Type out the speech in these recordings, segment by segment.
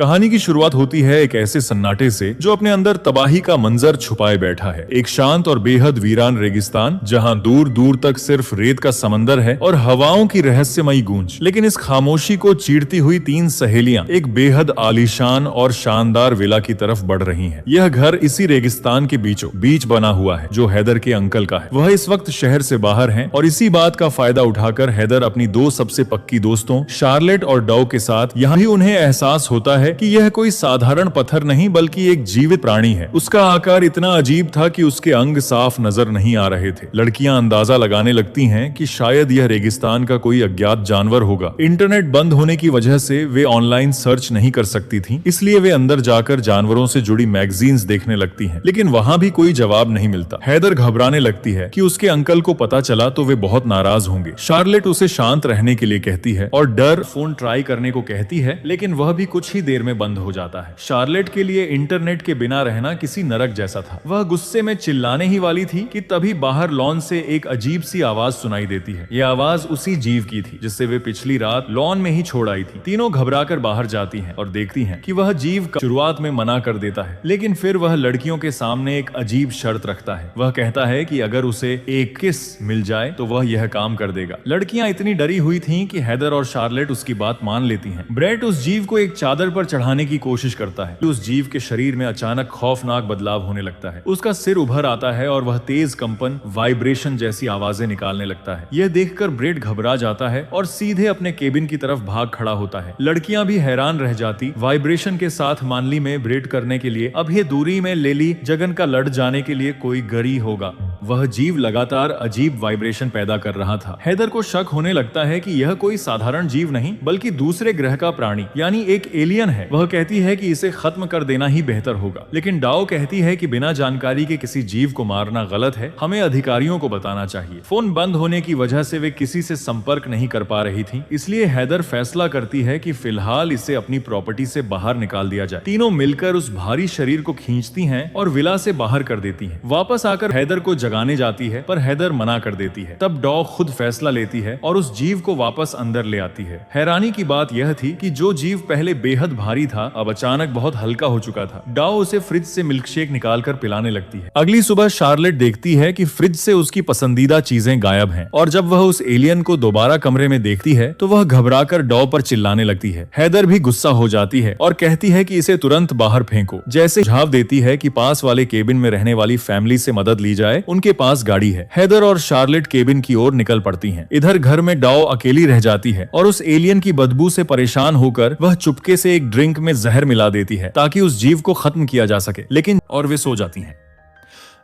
कहानी की शुरुआत होती है एक ऐसे सन्नाटे से जो अपने अंदर तबाही का मंजर छुपाए बैठा है। एक शांत और बेहद वीरान रेगिस्तान जहां दूर दूर तक सिर्फ रेत का समंदर है और हवाओं की रहस्यमयी गूंज। लेकिन इस खामोशी को चीरती हुई तीन सहेलियां एक बेहद आलीशान और शानदार विला की तरफ बढ़ रही हैं। यह घर इसी रेगिस्तान के बीचों बीच बना हुआ है जो हैदर के अंकल का है। वह इस वक्त शहर से बाहर हैं और इसी बात का फायदा उठाकर हैदर अपनी दो सबसे पक्की दोस्तों शार्लेट और डॉ के साथ यहाँ भी उन्हें एहसास होता है कि यह कोई साधारण पत्थर नहीं बल्कि एक जीवित प्राणी है। उसका आकार इतना अजीब था कि उसके अंग साफ नजर नहीं आ रहे थे। लड़कियां अंदाजा लगाने लगती हैं कि शायद यह रेगिस्तान का कोई अज्ञात जानवर होगा। इंटरनेट बंद होने की वजह से वे ऑनलाइन सर्च नहीं कर सकती थी, इसलिए वे अंदर जाकर जानवरों से जुड़ी मैगजीन्स देखने लगती हैं। लेकिन वहां भी कोई जवाब नहीं मिलता। हैदर घबराने लगती है कि उसके अंकल को पता चला तो वे बहुत नाराज होंगे। शार्लेट उसे शांत रहने के लिए कहती है और डर फोन ट्राई करने को कहती है, लेकिन वह भी कुछ ही देर में बंद हो जाता है। शार्लेट के लिए इंटरनेट के बिना रहना किसी नरक जैसा था। वह गुस्से में चिल्लाने ही वाली थी कि तभी बाहर लॉन से एक अजीब सी आवाज सुनाई देती है। यह आवाज उसी जीव की थी जिससे वे पिछली रात लॉन में ही छोड़ आई थी। तीनों घबराकर बाहर जाती हैं और देखती हैं कि वह जीव शुरुआत में मना कर देता है, लेकिन फिर वह लड़कियों के सामने एक अजीब शर्त रखता है। वह कहता है कि अगर उसे एक किस मिल जाए तो वह यह काम कर देगा। लड़कियां इतनी डरी हुई थीं कि हैदर और शार्लेट उसकी बात मान लेती हैं। ब्रेट उस जीव को एक चादर पर चढ़ाने की कोशिश करता है। उस जीव के शरीर में अचानक खौफनाक बदलाव होने लगता है। उसका सिर उभर आता है और वह तेज कंपन, वाइब्रेशन जैसी आवाजें निकालने लगता है। यह देखकर ब्रेट घबरा जाता है और सीधे अपने केबिन की तरफ भाग खड़ा होता है। लड़कियां भी हैरान रह जाती। वाइब्रेशन के साथ मानली में ब्रेट करने के लिए अब ये दूरी में लेली जगन का लड़ जाने के लिए कोई गरी होगा। वह जीव लगातार अजीब वाइब्रेशन पैदा कर रहा था। हैदर को शक होने लगता है कि यह कोई साधारण जीव नहीं बल्कि दूसरे ग्रह का प्राणी यानी एक एलियन है। वह कहती है कि इसे खत्म कर देना ही बेहतर होगा, लेकिन डाओ कहती है कि बिना जानकारी के किसी जीव को मारना गलत है, हमें अधिकारियों को बताना चाहिए। फोन बंद होने की वजह से वे किसी से संपर्क नहीं कर पा रही थी, इसलिए हैदर फैसला करती है कि फिलहाल इसे अपनी प्रॉपर्टी से बाहर निकाल दिया जाए। तीनों मिलकर उस भारी शरीर को खींचती हैं और विला से बाहर कर देती हैं। वापस आकर हैदर को जगाने जाती है पर हैदर मना कर देती है। तब डॉ खुद फैसला लेती है और उस जीव को वापस अंदर ले आती है। हैरानी की बात यह थी कि जो जीव पहले बेहद भारी था अब अचानक बहुत हल्का हो चुका था। डॉ उसे फ्रिज से मिल्कशेक निकालकर पिलाने लगती है। अगली सुबह शार्लेट देखती है कि फ्रिज से उसकी पसंदीदा चीजें गायब हैं और जब वह उस एलियन को दोबारा कमरे में देखती है तो वह घबराकर डॉ पर चिल्लाने लगती है। हैदर भी गुस्सा हो जाती है और कहती है कि इसे तुरंत बाहर फेंको। जैसे सुझाव देती है कि पास वाले केबिन में रहने वाली फैमिली से मदद ली जाए, उनके पास गाड़ी है। हैदर और शार्लेट केबिन की ओर निकल पड़ती हैं। इधर घर में डॉ अकेली रह जाती है और उस एलियन की बदबू से परेशान होकर वह चुपके से एक ड्रिंक में जहर मिला देती है ताकि उस जीव को खत्म किया जा सके, लेकिन और वे सो जाती हैं।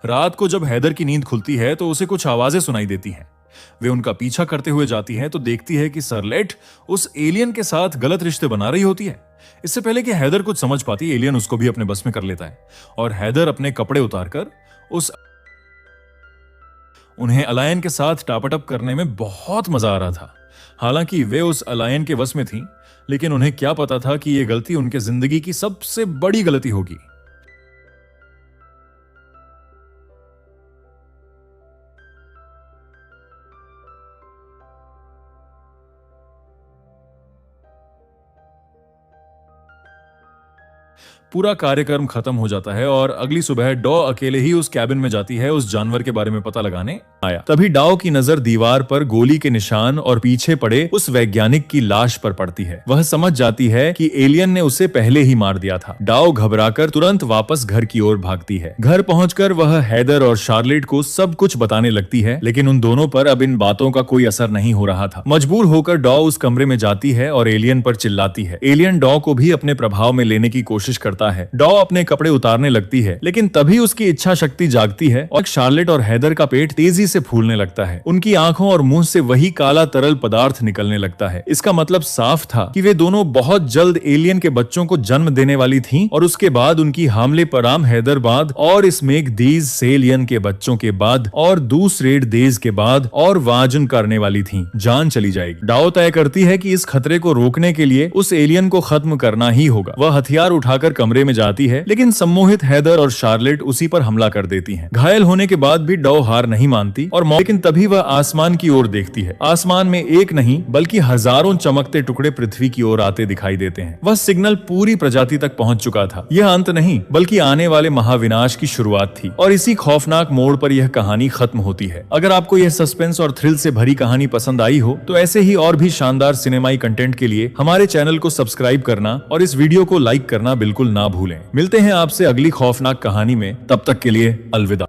रात को जब हैदर की नींद खुलती है तो उसे कुछ आवाजें सुनाई देती हैं। वे उनका पीछा करते हुए जाती हैं तो देखती है कि शार्लेट उस एलियन के साथ गलत रिश्ते बना रही होती है। इससे पहले कि हैदर कुछ समझ पाती, एलियन उसको भी अपने बस में कर लेता है और हैदर अपने कपड़े उतारकर उन्हें अलायन के साथ टापाटप करने में बहुत मजा आ रहा था। हालांकि वे उस अलायन के वश में थीं, लेकिन उन्हें क्या पता था कि यह गलती उनके जिंदगी की सबसे बड़ी गलती होगी। पूरा कार्यक्रम खत्म हो जाता है और अगली सुबह डॉ अकेले ही उस कैबिन में जाती है उस जानवर के बारे में पता लगाने आया। तभी डाओ की नजर दीवार पर गोली के निशान और पीछे पड़े उस वैज्ञानिक की लाश पर पड़ती है। वह समझ जाती है कि एलियन ने उसे पहले ही मार दिया था। डाओ घबराकर तुरंत वापस घर की ओर भागती है। घर पहुंचकर वह हैदर और शार्लेट को सब कुछ बताने लगती है, लेकिन उन दोनों पर अब इन बातों का कोई असर नहीं हो रहा था। मजबूर होकर डॉ उस कमरे में जाती है और एलियन पर चिल्लाती है। एलियन डॉ को भी अपने प्रभाव में लेने की कोशिश करता है। डॉ अपने कपड़े उतारने लगती है, लेकिन तभी उसकी इच्छा शक्ति जागती है और शार्लेट और हैदर का पेट तेजी से फूलने लगता है। उनकी आंखों और मुंह से वही काला तरल पदार्थ निकलने लगता है। इसका मतलब साफ था कि वे दोनों बहुत जल्द एलियन के बच्चों को जन्म देने वाली थीं और उसके बाद उनकी हामले पराम हैदराबाद और स्मेक दीज सेलियन के बच्चों के बाद और दूसरे देज के बाद और वाजन करने वाली थीं। जान चली जाएगी। डाओ तय करती है कि इस खतरे को रोकने के लिए उस एलियन को खत्म करना ही होगा। वह हथियार उठा उठाकर कमरे में जाती है, लेकिन सम्मोहित हेदर और शार्लेट उसी पर हमला कर देती हैं। घायल होने के बाद भी डॉ हार नहीं मानती और लेकिन तभी वह आसमान की ओर देखती है। आसमान में एक नहीं बल्कि हजारों चमकते टुकड़े पृथ्वी की ओर आते दिखाई देते हैं। वह सिग्नल पूरी प्रजाति तक पहुंच चुका था। यह अंत नहीं बल्कि आने वाले महाविनाश की शुरुआत थी और इसी खौफनाक मोड़ पर यह कहानी खत्म होती है। अगर आपको यह सस्पेंस और थ्रिल से भरी कहानी पसंद आई हो तो ऐसे ही और भी शानदार सिनेमाई कंटेंट के लिए हमारे चैनल को सब्सक्राइब करना और इस वीडियो को लाइक करना बिल्कुल ना भूलें। मिलते हैं आपसे अगली खौफनाक कहानी में, तब तक के लिए अलविदा।